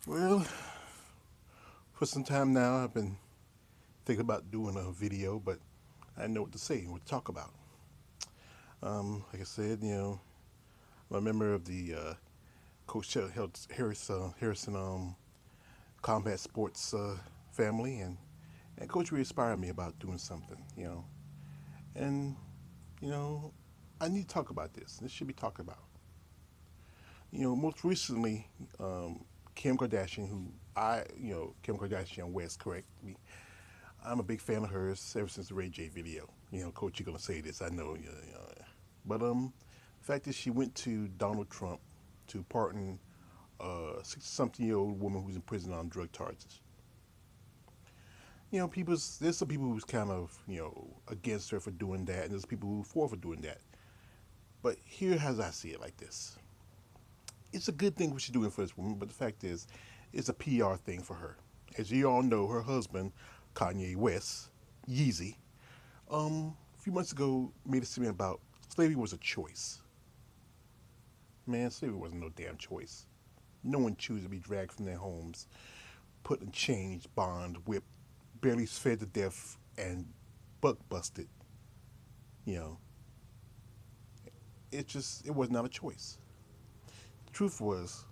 Well, for some time now, I've been thinking about doing a video, but I didn't know what to say, what to talk about. Like I said, I'm a member of the Coach Harrison combat sports family, and Coach really inspired me about doing something. And, you know, I need to talk about this. This should be talked about. Most recently, Kim Kardashian, Kim Kardashian West, correct me. I'm a big fan of hers ever since the Ray J video. Coach, you're gonna say this, I know. But the fact is, she went to Donald Trump to pardon a 60-something-year-old woman who's in prison on drug charges. There's some people who's kind of against her for doing that, and there's people who are for doing that. But here, as I see it, like this, it's a good thing what she's doing for this woman, but the fact is, it's a PR thing for her. As you all know, her husband, Kanye West, Yeezy, a few months ago made a statement about slavery was a choice. Man, slavery wasn't no damn choice. No one chooses to be dragged from their homes, put in chains, bond, whipped, barely fed to death, and buck busted. You know, it was not a choice. The truth was,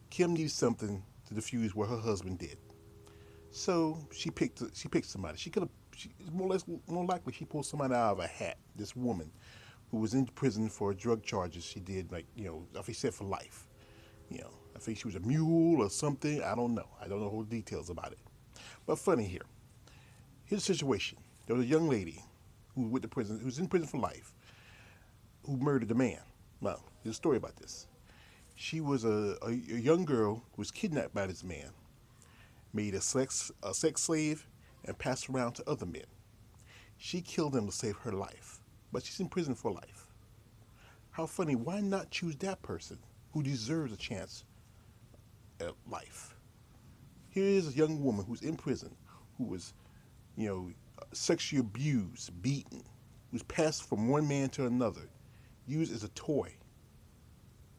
Kim needed something to diffuse what her husband did. So she picked somebody. She could have. More likely she pulled somebody out of a hat. This woman, who was in prison for drug charges. She did I think she said for life. I think she was a mule or something. I don't know. I don't know all the details about it. But funny here. Here's the situation. There was a young lady who's in prison for life, who murdered a man. Well, there's a story about this. She was a young girl who was kidnapped by this man, made a sex slave, and passed around to other men. She killed him to save her life, but she's in prison for life. How funny, why not choose that person who deserves a chance at life? Here is a young woman who's in prison, who was, you know, sexually abused, beaten, who's passed from one man to another, used as a toy.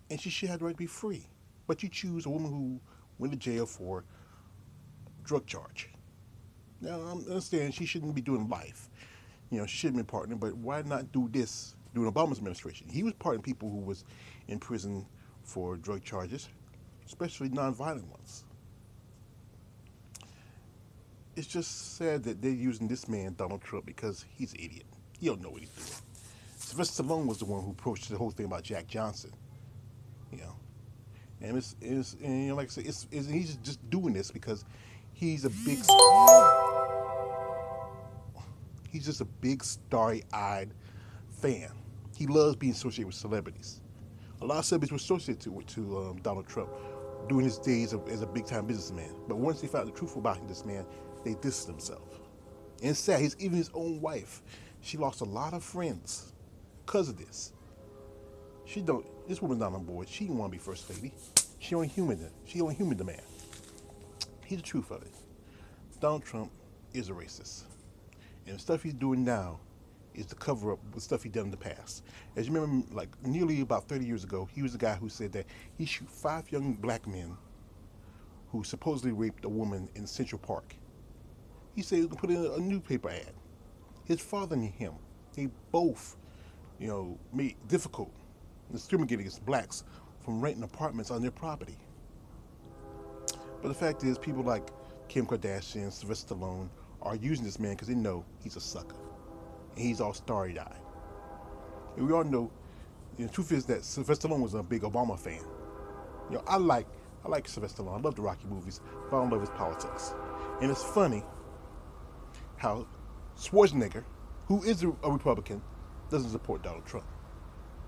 And she should have the right to be free. But you choose a woman who went to jail for drug charge. Now, I understand she shouldn't be doing life. She shouldn't be partnering, but why not do this during Obama's administration? He was pardoning people who was in prison for drug charges, especially nonviolent ones. It's just sad that they're using this man, Donald Trump, because he's an idiot. He don't know what he's doing. Sylvester Stallone was the one who approached the whole thing about Jack Johnson. You know, and like I said, he's just doing this because he's a big he's just a big starry-eyed fan. He loves being associated with celebrities. A lot of celebrities were associated to Donald Trump during his days as a big-time businessman. But once they found the truth about this man, they distanced themselves. And it's sad. Even his own wife, she lost a lot of friends because of this. This woman's not on board. She didn't want to be first lady. She only humored the man. Here's the truth of it. Donald Trump is a racist. And the stuff he's doing now is to cover up the stuff he done in the past. As you remember, like nearly about 30 years ago, he was the guy who said that he shoot 5 young black men who supposedly raped a woman in Central Park. He said he was going to put in a newspaper ad. His father and him, they both, made it difficult and discriminated against blacks from renting apartments on their property. But the fact is, people like Kim Kardashian, Sylvester Stallone are using this man because they know he's a sucker. And he's all starry-eyed. And we all know, the truth is that Sylvester Stallone was a big Obama fan. I like Sylvester Stallone. I love the Rocky movies, but I don't love his politics. And it's funny how Schwarzenegger, who is a Republican, doesn't support Donald Trump.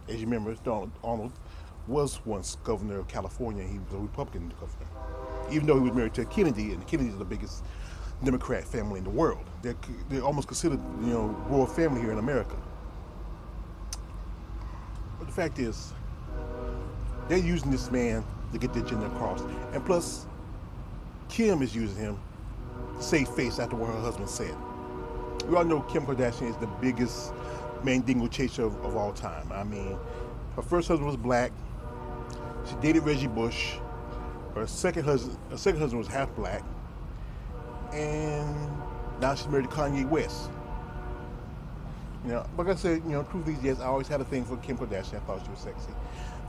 As you remember, Arnold was once governor of California, and he was a Republican governor. Even though he was married to Kennedy, and the Kennedys are the biggest Democrat family in the world. They're almost considered, royal family here in America. But the fact is, they're using this man to get their agenda across. And plus, Kim is using him to save face after what her husband said. We all know Kim Kardashian is the biggest mandingo chaser of all time. I mean, her first husband was black. She dated Reggie Bush. Her second husband was half black, and now she's married to Kanye West. Like I said, truth is, yes, I always had a thing for Kim Kardashian. I thought she was sexy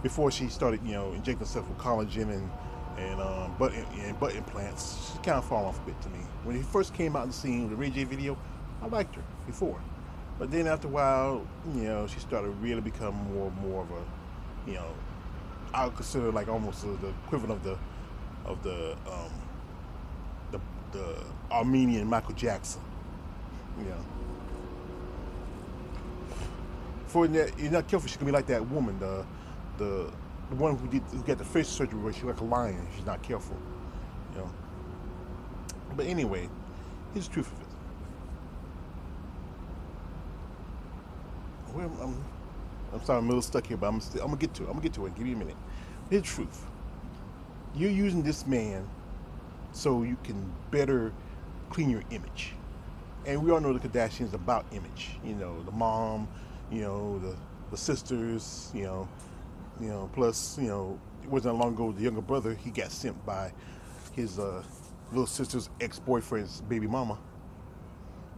before she started, injecting herself with collagen and butt implants. She kind of fallen off a bit to me. When he first came out in the scene with the Ray J video, I liked her before, but then after a while, she started really become more of a, I would consider like almost the equivalent the the Armenian Michael Jackson. You know, for that, you're not careful, she's gonna be like that woman, the one who got the facial surgery where she's like a lion. She's not careful. You know. But anyway, here's the truth of it. Well, I'm sorry, I'm a little stuck here, but I'm gonna get to it. I'm gonna get to it. Give me a minute. Here's the truth. You're using this man so you can better clean your image. And we all know the Kardashians about image. The mom, the sisters, plus, it wasn't long ago the younger brother, he got sent by his little sister's ex-boyfriend's baby mama,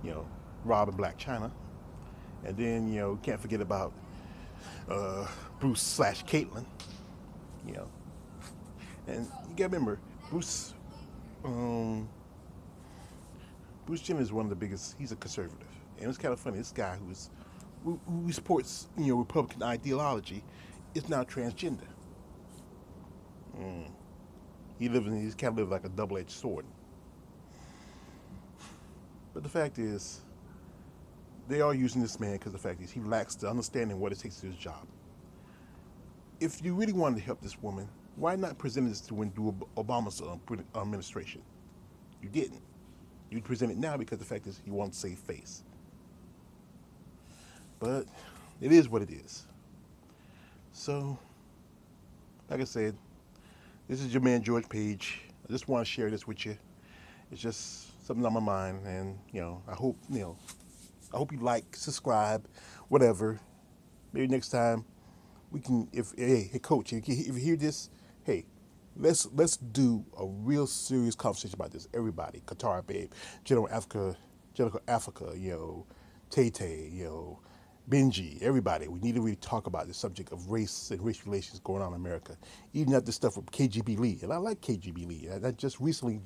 you know, Rob and Black China. And then, can't forget about Bruce slash Caitlyn, you know. And you gotta remember, um, Bruce Jenner is one of the biggest. He's a conservative, and it's kind of funny. This guy who supports Republican ideology is now transgender. Mm. He's kind of lived like a double-edged sword. But the fact is, they are using this man because the fact is he lacks the understanding what it takes to do his job. If you really wanted to help this woman, why not present this to Obama's administration? You didn't. You present it now because the fact is you want to save face. But it is what it is. So, like I said, this is your man George Page. I just want to share this with you. It's just something on my mind, and I hope you like, subscribe, whatever. Maybe next time we can. Hey, coach, if you hear this, hey, let's do a real serious conversation about this. Everybody, Qatar Babe, General Africa, Tay Tay, Benji, everybody. We need to really talk about the subject of race and race relations going on in America. Even at this stuff with KGB Lee, and I like KGB Lee. I just recently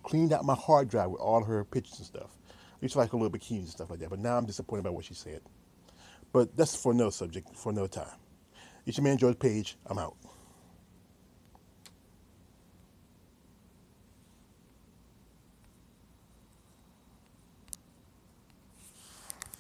cleaned out my hard drive with all her pictures and stuff. I used to like her little bikinis and stuff like that, but now I'm disappointed by what she said. But that's for another subject, for another time. It's your man George Page. I'm out.